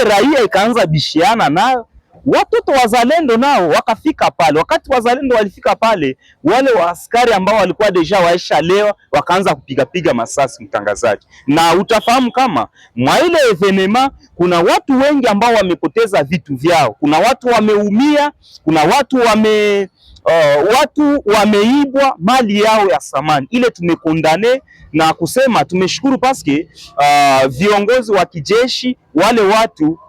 ile raia ikaanza bishiana nayo, watoto wazalendo nao wakafika pale. Wakati wazalendo walifika pale, wale waaskari ambao walikuwa deja waisha leo wakaanza kupiga masasi, mtangazaji, na utafahamu kama mwa ile evenema kuna watu wengi ambao wamepoteza vitu vyao, kuna watu wameumia, kuna watu wameibwa mali yao ya samani. Ile tumekondane na kusema tumeshukuru paske viongozi wa kijeshi wale watu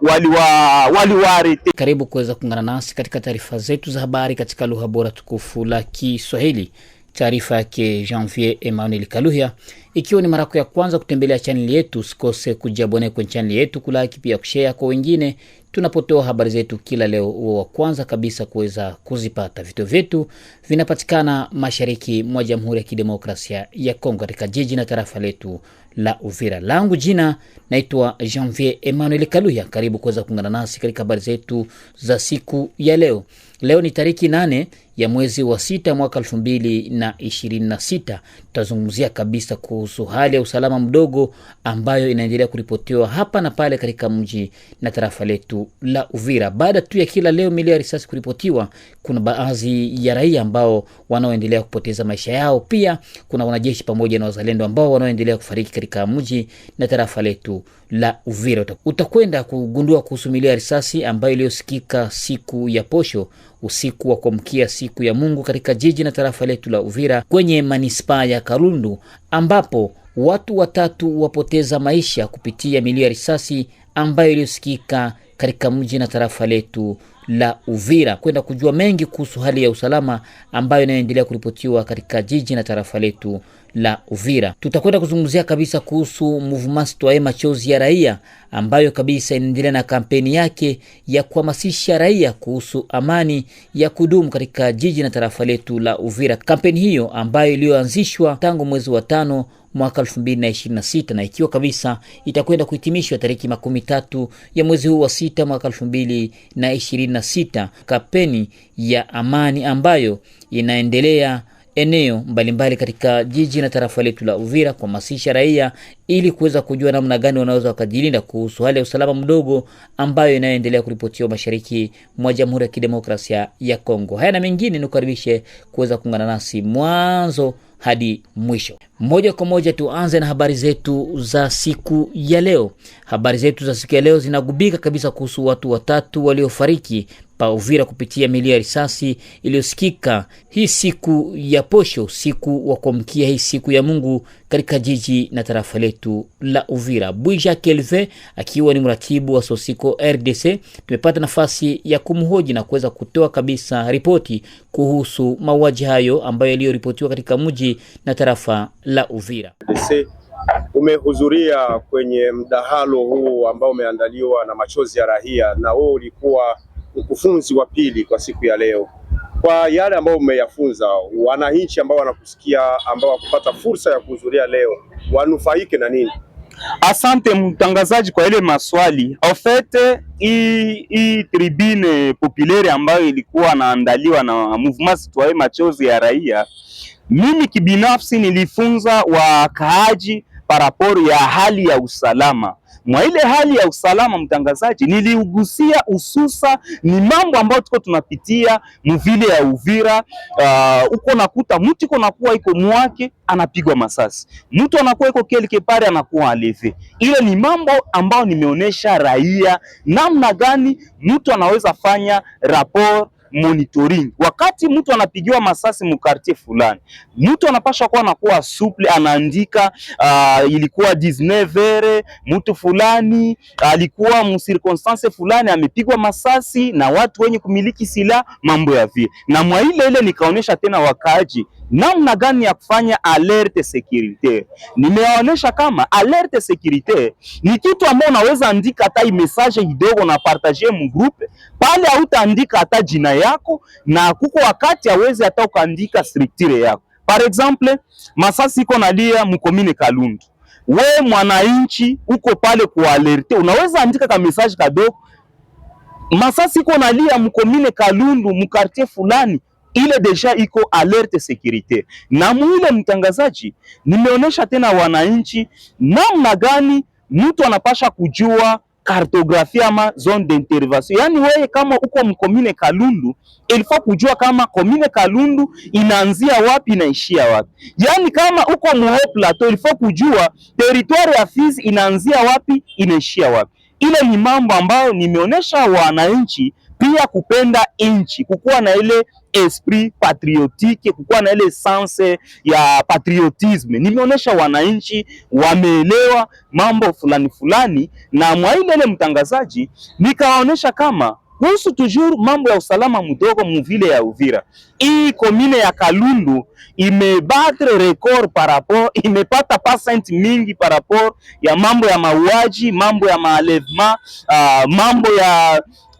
waliwaarete. Karibu kuweza kuungana nasi katika taarifa zetu za habari katika lugha bora tukufu la Kiswahili. Taarifa yake Janvier Emmanuel Kaluhia. Ikiwa ni mara ya kwanza kutembelea channel yetu, usikose kujiabone kwenye channel yetu, kulike pia kushare kwa wengine. Tunapotoa habari zetu kila leo, uwe wa kwanza kabisa kuweza kuzipata. Vituo vyetu vinapatikana mashariki mwa Jamhuri ya Kidemokrasia ya Kongo katika jiji na tarafa letu la Uvira. Langu jina naitwa Janvier Emmanuel Kaluhia. Karibu kuweza kuungana nasi katika habari zetu za siku ya leo. Leo ni tariki 8 ya mwezi wa 6 mwaka 2026. Tutazungumzia kabisa kuhusu hali ya usalama mdogo ambayo inaendelea kuripotiwa hapa na pale katika mji na tarafa letu la Uvira. Baada tu ya kila leo milio ya risasi kuripotiwa, kuna baadhi ya raia ambao wanaoendelea kupoteza maisha yao. Pia kuna wanajeshi pamoja na wazalendo ambao wanaoendelea kufariki katika mji na tarafa letu la Uvira. Utakwenda kugundua kuhusu milio ya risasi ambayo iliyosikika siku ya posho, usiku wa kuamkia siku ya Mungu katika jiji na tarafa letu la Uvira kwenye manispaa ya Kalundu, ambapo watu watatu wapoteza maisha kupitia milio ya risasi ambayo iliyosikika katika mji na tarafa letu la Uvira. Kwenda kujua mengi kuhusu hali ya usalama ambayo inaendelea kuripotiwa katika jiji na tarafa letu la Uvira. Tutakwenda kuzungumzia kabisa kuhusu movement Toae Machozi ya raia ambayo kabisa inaendelea na kampeni yake ya kuhamasisha raia kuhusu amani ya kudumu katika jiji na tarafa letu la Uvira. Kampeni hiyo ambayo iliyoanzishwa tangu mwezi wa 5 mwaka 2026 na ikiwa kabisa itakwenda kuhitimishwa tariki 13 ya mwezi huu wa 6 mwaka 2026. Kampeni ya amani ambayo inaendelea eneo mbalimbali katika jiji na tarafa letu la Uvira kuhamasisha raia ili kuweza kujua namna gani wanaweza wakajilinda kuhusu hali ya usalama mdogo ambayo inaendelea kuripotiwa mashariki mwa Jamhuri ya Kidemokrasia ya Kongo. Haya na mengine nikukaribishe kuweza kuungana nasi mwanzo hadi mwisho. Moja kwa moja tuanze na habari zetu za siku ya leo. Habari zetu za siku ya leo zinagubika kabisa kuhusu watu watatu waliofariki pa Uvira kupitia milio ya risasi iliyosikika hii siku ya posho, siku wa kuamkia hii siku ya Mungu katika jiji na tarafa letu la Uvira. Buija Kelve akiwa ni mratibu wa Sosiko RDC, tumepata nafasi ya kumhoji na kuweza kutoa kabisa ripoti kuhusu mauaji hayo ambayo yaliyoripotiwa katika mji na tarafa la Uvira. RDC umehudhuria kwenye mdahalo huu ambao umeandaliwa na Machozi ya Raia, na huo ulikuwa mkufunzi wa pili kwa siku ya leo. Kwa yale ambao umeyafunza, wananchi ambao wanakusikia ambao wakupata fursa ya kuhudhuria leo wanufaike na nini? Asante mtangazaji kwa ile maswali. En fait, hii tribune populaire ambayo ilikuwa naandaliwa na Mouvement Toae Machozi ya Raia, mimi kibinafsi nilifunza wakaaji paraporo ya hali ya usalama. Mwa ile hali ya usalama mtangazaji, niliugusia hususa ni mambo ambayo tuko tunapitia mvile ya Uvira. Uko nakuta mtu iko nakuwa iko mwake anapigwa masasi, mtu anakuwa iko quelque part anakuwa aleve. Ile ni mambo ambayo nimeonesha raia namna gani mtu anaweza fanya rapport monitoring. Wakati mtu anapigiwa masasi mu quartier fulani, mtu anapaswa kuwa anakuwa souple, anaandika ilikuwa 19h, mtu fulani alikuwa mu circonstance fulani amepigwa masasi na watu wenye kumiliki silaha, mambo ya vile. Na mwa ile nikaonesha tena wakaaji namna gani ya kufanya alerte securitaire. Nimewaonesha kama alerte securitaire ni kitu ambao unaweza andika hata message kidogo na partager mu groupe pale, hautaandika hata jina yako, na kuko wakati hawezi hata ukaandika structure yako. Par exemple, masasi iko nalia mkomine Kalundu, we mwananchi uko pale ku alerte, unaweza andika ka message kadogo, masasi iko nalia mkomine Kalundu mu quartier fulani, ile deja iko alerte securite. Na mwile mtangazaji, nimeonesha tena wananchi namna gani mtu anapasha kujua cartographie ama zone d'intervention. Yani wewe kama uko mkomine Kalundu ilifaa kujua kama komine Kalundu inaanzia wapi inaishia wapi. Yani kama uko Muho Plateau ilifaa kujua territoire ya Fizi inaanzia wapi inaishia wapi. Ile ni mambo ambayo nimeonesha wananchi pia kupenda inchi, kukuwa na ile esprit patriotique, kukuwa na ile sense ya patriotisme. Nimeonesha wananchi wameelewa mambo fulani fulani, na mwa ile mtangazaji nikawaonesha kama kuhusu toujours mambo ya usalama mdogo muvile ya Uvira. Hii komine ya Kalundu imebatre record par rapport, imepata percent mingi par rapport ya mambo ya mauaji, mambo ya maalevement,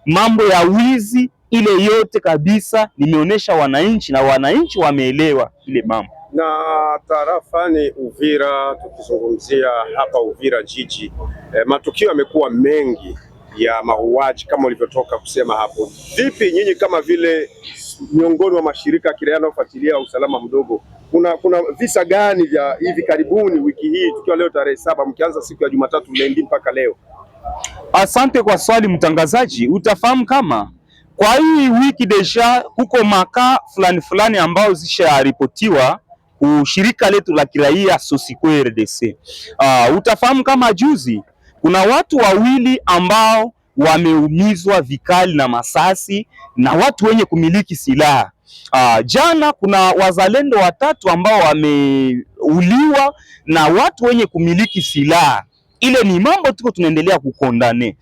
mambo ya wizi, ile yote kabisa nimeonesha wananchi na wananchi wameelewa ile mambo. Na tarafani Uvira, tukizungumzia hapa Uvira jiji, matukio yamekuwa mengi ya mauaji kama ulivyotoka kusema hapo. Vipi nyinyi kama vile miongoni mwa mashirika ya kiraia yanayofuatilia usalama mdogo, kuna visa gani vya hivi karibuni wiki hii tukiwa leo tarehe 7 mkianza siku ya Jumatatu mlendi mpaka leo? Asante kwa swali mtangazaji. Utafahamu kama kwa hii wiki deja huko maka fulani fulani ambao zisharipotiwa ushirika letu la kiraia Sosiko RDC. Utafahamu kama juzi kuna watu wawili ambao wameumizwa vikali na masasi na watu wenye kumiliki silaha. Jana kuna wazalendo watatu ambao wameuliwa na watu wenye kumiliki silaha. Ile ni mambo tuko tunaendelea kukondane.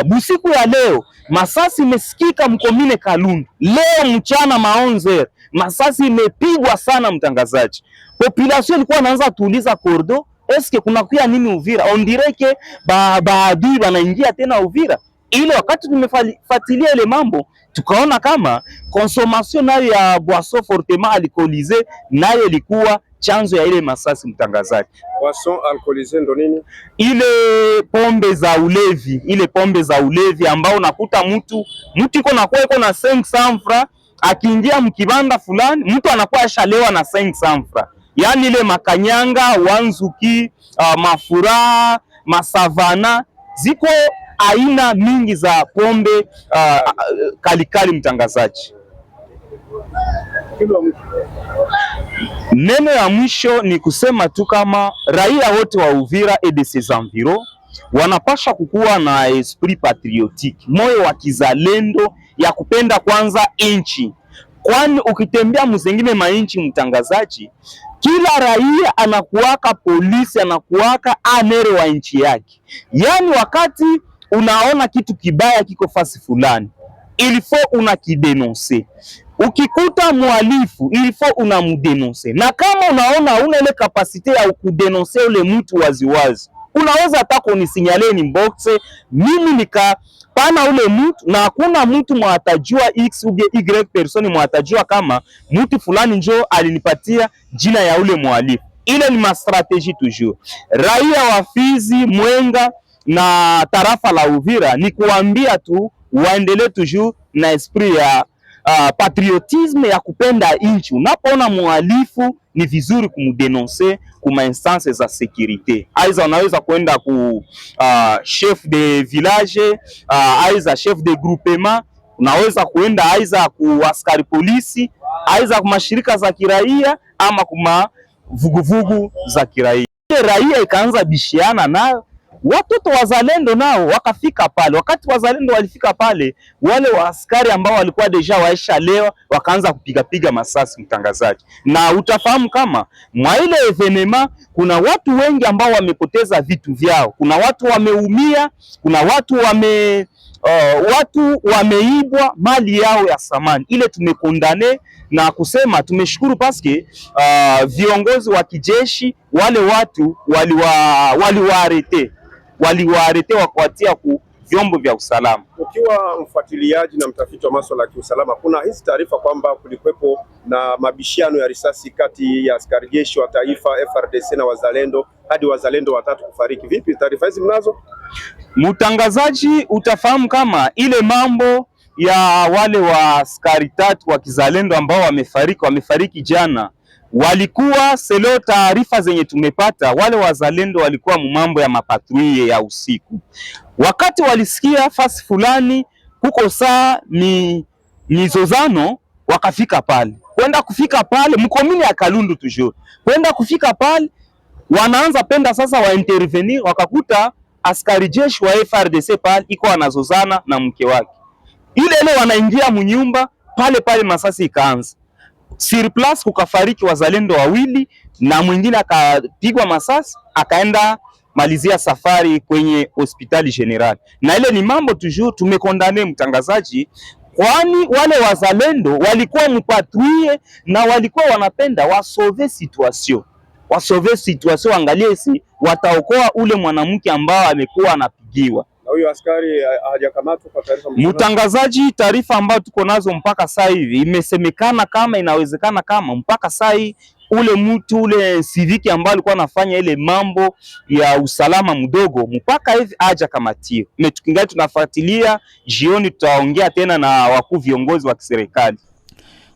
Busiku ya leo masasi imesikika mkomine Kalundu. Leo mchana maonzer masasi imepigwa sana mtangazaji. Population ilikuwa inaanza tuuliza kordo, eske kuna kuya nini Uvira? On dirait que baadui wanaingia tena Uvira. Ile wakati tumefuatilia ile mambo tukaona kama consommation nayo ya boisson fortement alcoolisée nayo ilikuwa chanzo ya ile masasi mtangazaji. Boisson alcoolisée ndo nini? Ile pombe za ulevi, ile pombe za ulevi ambao unakuta mtu iko na 500 francs, akiingia mkibanda fulani mtu anakuwa ashalewa na 500 francs. Yaani ile makanyanga, wanzuki, mafuraha, masavana, ziko aina mingi za pombe kalikali mtangazaji. Neno ya mwisho ni kusema tu kama raia wote wa Uvira et de ses environs wanapasha kukuwa na esprit patriotique, moyo wa kizalendo ya kupenda kwanza inchi, kwani ukitembea mzengine mainchi mtangazaji, kila raia anakuwaka polisi, anakuwaka anere wa nchi yake. Yani wakati unaona kitu kibaya kiko fasi fulani, ilifo unakidenonse. Ukikuta muhalifu ilifo unamudenonse, na kama unaona una ile kapasite ya kudenonse ule mtu waziwazi, unaweza hata kunisinyale ni boxe mimi nikapana ule mtu, na hakuna mtu mwatajua x ou y person mwatajua kama mtu fulani njo alinipatia jina ya ule muhalifu. Ile ni ma strategie toujours. Raia wa Fizi, Mwenga na tarafa la Uvira ni kuambia tu waendelee toujours na esprit ya patriotisme ya kupenda inchi. Unapoona muhalifu ni vizuri kumudenonse kuma instance za securite. Aiza unaweza kwenda ku chef de village, aiza chef de groupement, unaweza kwenda aiza ku askari polisi, aiza kuma shirika za kiraia ama kuma vuguvugu za kiraia. Raia ikaanza bishiana nayo, watoto wazalendo nao wakafika pale. Wakati wazalendo walifika pale, wale waaskari ambao walikuwa deja waisha leo wakaanza kupiga masasi mtangazaji. Na utafahamu kama mwa ile evenema kuna watu wengi ambao wamepoteza vitu vyao, kuna watu wameumia, kuna watu wameibwa mali yao ya samani. Ile tumekondane na kusema tumeshukuru paske viongozi wa kijeshi wale watu waliwaarete wakawatia ku vyombo vya usalama. Ukiwa mfuatiliaji na mtafiti wa masuala ya kiusalama, kuna hizi taarifa kwamba kulikuwepo na mabishano ya risasi kati ya askari jeshi wa taifa FRDC na wazalendo hadi wazalendo watatu kufariki. Vipi taarifa hizi mnazo? Mtangazaji, utafahamu kama ile mambo ya wale wa askari tatu wa kizalendo ambao wamefariki jana walikuwa selo, taarifa zenye tumepata, wale wazalendo walikuwa mambo ya mapatruye ya usiku. Wakati walisikia fasi fulani kuko saa ni mizozano, wakafika pale. Kwenda kufika pale mkomini ya Kalundu toujours. Kwenda kufika pale wanaanza penda sasa wa intervenir, wakakuta askari jeshi wa FRDC pale iko wanazozana na mke wake. Ile wanaingia mnyumba pale masasi ikaanza. Sur place kukafariki wazalendo wawili na mwingine akapigwa masasi akaenda malizia safari kwenye hospitali general. Na ile ni mambo toujours tumekondane mtangazaji, kwani wale wazalendo walikuwa mpatrouille na walikuwa wanapenda wasauve situation. Wasauve situation, angalie si wataokoa ule mwanamke ambao amekuwa anapigiwa. Na huyo askari hajakamatwa kwa taarifa mtangazaji. Taarifa ambayo tuko nazo mpaka sasa hivi imesemekana kama inawezekana kama mpaka sasa ule mtu ule civiki ambaye alikuwa anafanya ile mambo ya usalama mdogo mpaka hivi haja kamatio. Tukingali tunafuatilia, jioni tutaongea tena na wakuu viongozi wa kiserikali.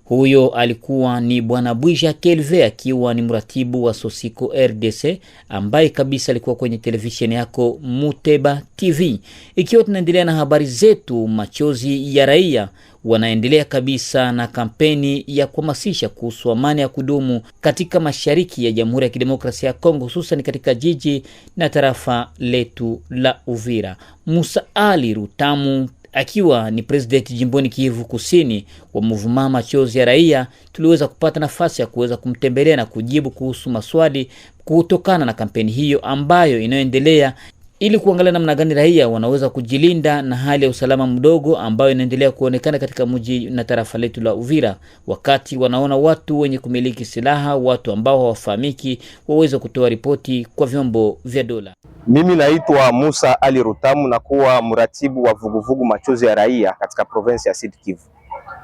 Huyo alikuwa ni Bwana Bwija Kelve, akiwa ni mratibu wa Sosiko RDC, ambaye kabisa alikuwa kwenye televisheni yako Muteba TV. Ikiwa tunaendelea na habari zetu, machozi ya raia wanaendelea kabisa na kampeni ya kuhamasisha kuhusu amani ya kudumu katika mashariki ya Jamhuri ya Kidemokrasia ya Kongo, hususan katika jiji na tarafa letu la Uvira. Musa Ali Rutamu, akiwa ni president jimboni Kivu Kusini wa Mouvement Machozi ya Raia, tuliweza kupata nafasi ya kuweza kumtembelea na kujibu kuhusu maswali kutokana na kampeni hiyo ambayo inayoendelea, ili kuangalia namna gani raia wanaweza kujilinda na hali ya usalama mdogo ambayo inaendelea kuonekana katika mji na tarafa letu la Uvira, wakati wanaona watu wenye kumiliki silaha, watu ambao hawafahamiki, waweze kutoa ripoti kwa vyombo vya dola. Mimi naitwa Musa Ali Rutamu na kuwa mratibu wa vuguvugu Machozi ya Raia katika province ya Sud Kivu.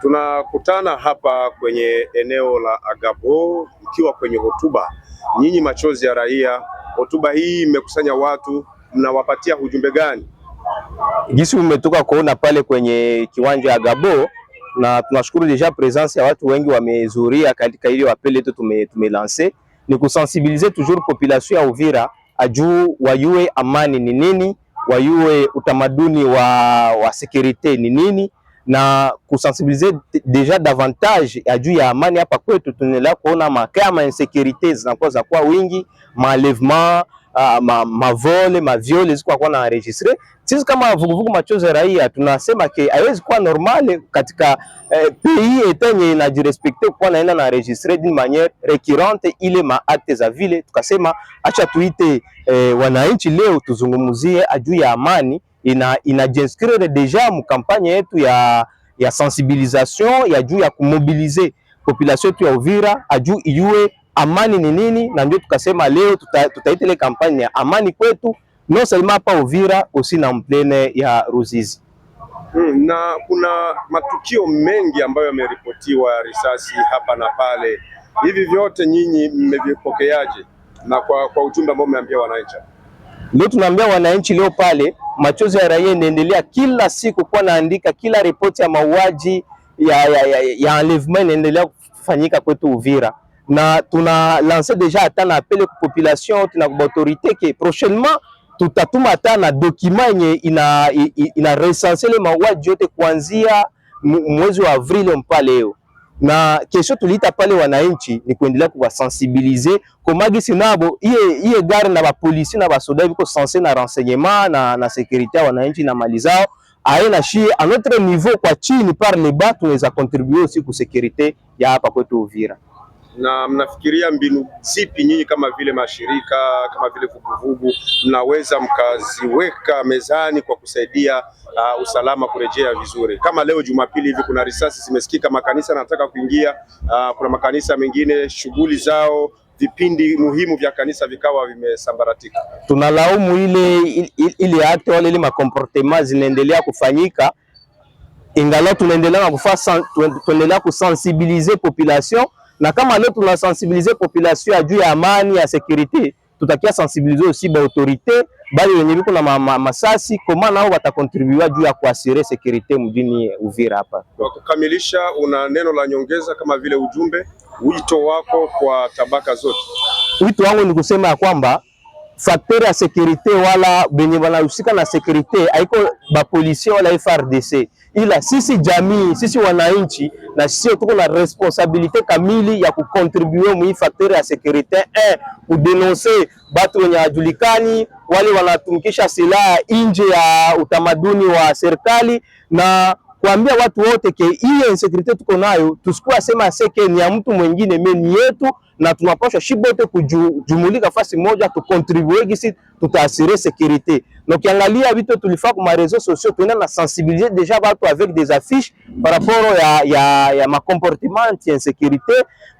Tunakutana hapa kwenye eneo la Agabo ikiwa kwenye hotuba. Nyinyi Machozi ya Raia, hotuba hii imekusanya watu, mnawapatia ujumbe gani? Gisi umetoka kuona pale kwenye kiwanja ya Agabo, na tunashukuru deja presence ya watu wengi wamezuria katika ile apel yetu tumelancer, ni kusensibiliser toujours population ya Uvira ajuu wayue amani ni nini, wayue utamaduni wa securite ni nini, na kusensibiliser deja davantage ajuu ya amani hapa kwetu. Tunaendelea kuona makama insécurité zinakuwa za kwa wingi, malèvement, mavole, maviole ziko kwa na enregistrer. Sisi kama vuguvugu Machozi ya Raia tunasema ke haiwezi kuwa normal katika pays etenye na jirespecte kwa naenda na enregistrer d'une manière récurrente ile ma actes za vile. Tukasema acha tuite wananchi leo tuzungumuzie ajuu ya amani, inajinscrire deja mu kampanye yetu ya sensibilisation ya juu ya kumobiliser population yetu ya Uvira ajuu iwe amani ni nini, na ndio tukasema leo tutaita ile kampanye ya amani kwetu, non seulement hapa Uvira, aussi na mplene ya Ruzizi. Na kuna matukio mengi ambayo yameripotiwa, risasi hapa na pale. Hivi vyote nyinyi mmevipokeaje, na kwa ujumbe ambao mmeambia wananchi? Leo tunaambia wananchi leo pale Machozi ya Raia inaendelea kila siku kwa naandika kila ripoti ya mauaji ya enlèvement inaendelea kufanyika kwetu Uvira, na tuna lancer deja hata na appel kwa population, tuna kwa autorité que prochainement tutatuma hata na document yenye ina recenser le mauaji yote kuanzia mwezi wa Avril mpaka leo. Na kesho tuliita pale wananchi ni kuendelea kuwasensibiliser komagisi nabo iye gari na ba polisi na ba soda biko censé na renseignement na sécurité ya wananchi na mali zao aena shie a notre niveau kwa chini par le bas, tunaweza contribuer aussi ku sécurité ya hapa kwetu Uvira. Na mnafikiria mbinu zipi nyinyi kama vile mashirika kama vile vuguvugu mnaweza mkaziweka mezani kwa kusaidia usalama kurejea vizuri? Kama leo Jumapili hivi kuna risasi zimesikika, makanisa nataka kuingia, kuna makanisa mengine shughuli zao, vipindi muhimu vya kanisa vikawa vimesambaratika. Tunalaumu ile acte wale ile makomportement zinaendelea kufanyika, ingalo tunaendelea kusensibiliser population, na kama leo tunasensibiliser population juu ya amani ya sécurité, tutakia sensibiliser aussi ba autorité bali wenye biko na masasi koma nao watakontribua juu ya kuasire securite mjini Uvira hapa. Kwa kukamilisha, una neno la nyongeza kama vile ujumbe, wito wako kwa tabaka zote? Wito wangu ni kusema ya kwamba facteur ya securite wala benye wanahusika na securite haiko ba policier wala FRDC, ila sisi jamii, sisi wananchi, na sisi tuko na responsabilite kamili ya kukontribue mu facteur ya securite, kudenonse batu wenye hajulikani, wale wanatumikisha silaha nje ya utamaduni wa serikali, na kuambia watu wote ke ile insecurite tuko nayo tusikuwa sema seke ni ya mtu mwingine, meni yetu, na tunapaswa shibote kujumulika fasi moja tukontribue gisi tutaasire securite. Na ukiangalia vitu tulifaa kwa réseaux sociaux, tuenda na sensibiliser déjà watu avec des affiches par rapport ya ma comportement anti-insécurité.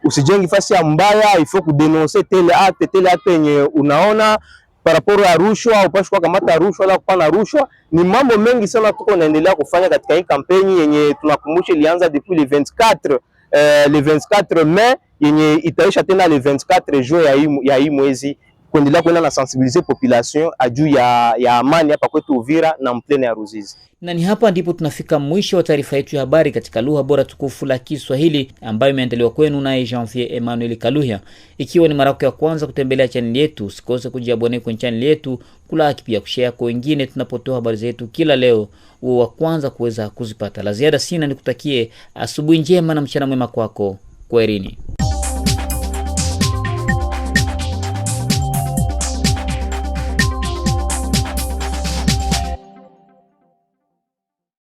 Usijengi fasi ya mbaya, il faut kudenoncer tel acte yenye unaona par rapport ya rushwa, upashi kwa kamata rushwa wala kupana rushwa. Ni mambo mengi sana tuko naendelea kufanya katika hii kampeni yenye tunakumbusha ilianza depuis le 24 Mai yenye itaisha tena le 24 juin ya hii mwezi, kuendelea kwenda na sensibiliser population ajuu ya amani hapa kwetu Uvira na mplene ya Ruzizi. Na ni hapa ndipo tunafika mwisho wa taarifa yetu ya habari katika lugha bora tukufu la Kiswahili ambayo imeandaliwa kwenu naye Janvier Emmanuel Kaluhya. Ikiwa ni mara yako ya kwanza kutembelea channel yetu, usikose kujiabone kwenye channel yetu, kulaki pia kushare kwa wengine tunapotoa habari zetu kila leo, uwe wa kwanza kuweza kuzipata. La ziada sina, nikutakie asubuhi njema na mchana mwema kwako. Kwaherini.